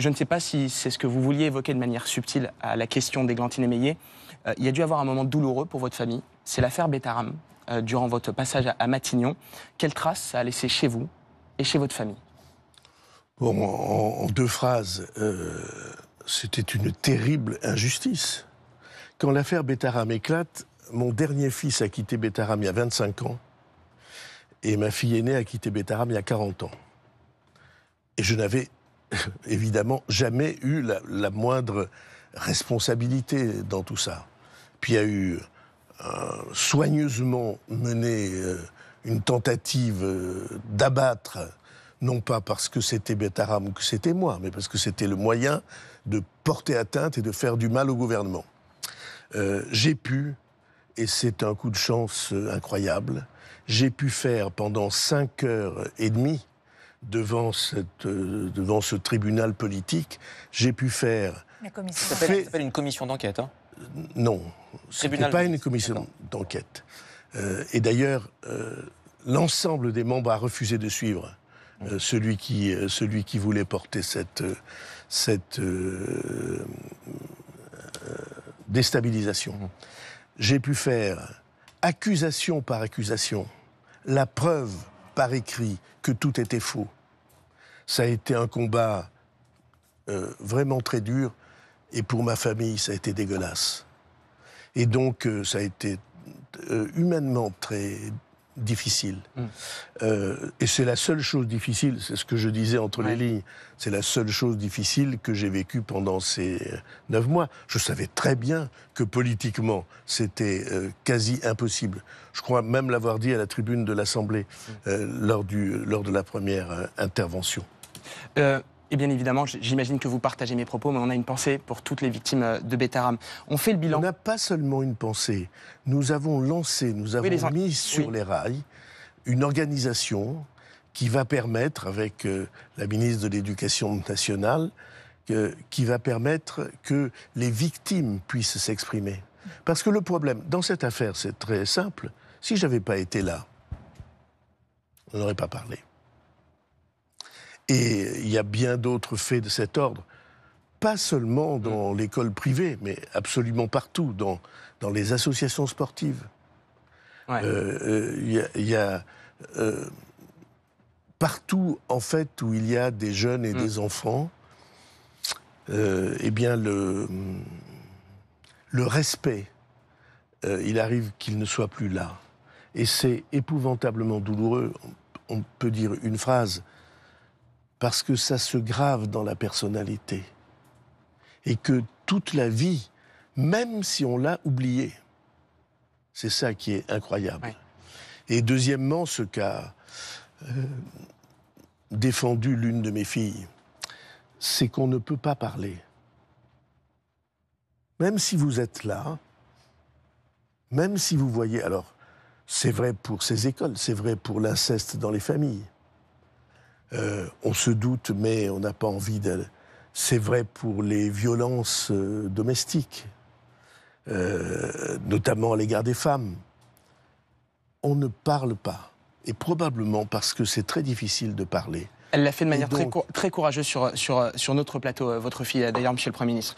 Je ne sais pas si c'est ce que vous vouliez évoquer de manière subtile à la question d'Églantine Émeillé. Il y a dû avoir un moment douloureux pour votre famille. C'est l'affaire Bétharam, durant votre passage à Matignon. Quelle trace ça a laissé chez vous et chez votre famille? Bon, en deux phrases, c'était une terrible injustice. Quand l'affaire Bétharam éclate, mon dernier fils a quitté Bétharam il y a 25 ans et ma fille aînée a quitté Bétharam il y a 40 ans. Et je n'avais évidemment jamais eu la moindre responsabilité dans tout ça. Puis il y a eu soigneusement mené une tentative d'abattre, non pas parce que c'était Bétharam ou que c'était moi, mais parce que c'était le moyen de porter atteinte et de faire du mal au gouvernement. J'ai pu, et c'est un coup de chance incroyable, j'ai pu faire pendant 5h30 devant ce tribunal politique, j'ai pu faire... La commission. Ça s'appelle une commission d'enquête, hein? Non, ce n'était pas une commission d'enquête. Et d'ailleurs, l'ensemble des membres a refusé de suivre celui qui voulait porter cette déstabilisation. J'ai pu faire accusation par accusation, la preuve par écrit que tout était faux. Ça a été un combat vraiment très dur, et pour ma famille, ça a été dégueulasse. Et donc, ça a été humainement très difficile. Et c'est la seule chose difficile, c'est ce que je disais entre les lignes, c'est la seule chose difficile que j'ai vécue pendant ces 9 mois. Je savais très bien que politiquement, c'était quasi impossible. Je crois même l'avoir dit à la tribune de l'Assemblée lors de la première intervention. Et bien évidemment, j'imagine que vous partagez mes propos, mais on a une pensée pour toutes les victimes de Bétharam. On fait le bilan. On n'a pas seulement une pensée. Nous avons lancé, nous avons mis sur les rails une organisation qui va permettre, avec la ministre de l'Éducation nationale, qui va permettre que les victimes puissent s'exprimer. Parce que le problème, dans cette affaire, c'est très simple. Si je n'avais pas été là, on n'aurait pas parlé. Et il y a bien d'autres faits de cet ordre, pas seulement dans l'école privée, mais absolument partout, dans les associations sportives. Il y a partout, en fait, où il y a des jeunes et des enfants, eh bien, le respect, il arrive qu'il ne soit plus là. Et c'est épouvantablement douloureux. On peut dire une phrase, parce que ça se grave dans la personnalité. Et que toute la vie, même si on l'a oublié, c'est ça qui est incroyable. Et deuxièmement, ce qu'a défendu l'une de mes filles, c'est qu'on ne peut pas parler. Même si vous êtes là, même si vous voyez... Alors, c'est vrai pour ces écoles, c'est vrai pour l'inceste dans les familles. On se doute, mais on n'a pas envie de... C'est vrai pour les violences domestiques, notamment à l'égard des femmes. On ne parle pas, et probablement parce que c'est très difficile de parler. Elle l'a fait de manière très courageuse sur notre plateau, votre fille, d'ailleurs, Monsieur le Premier ministre.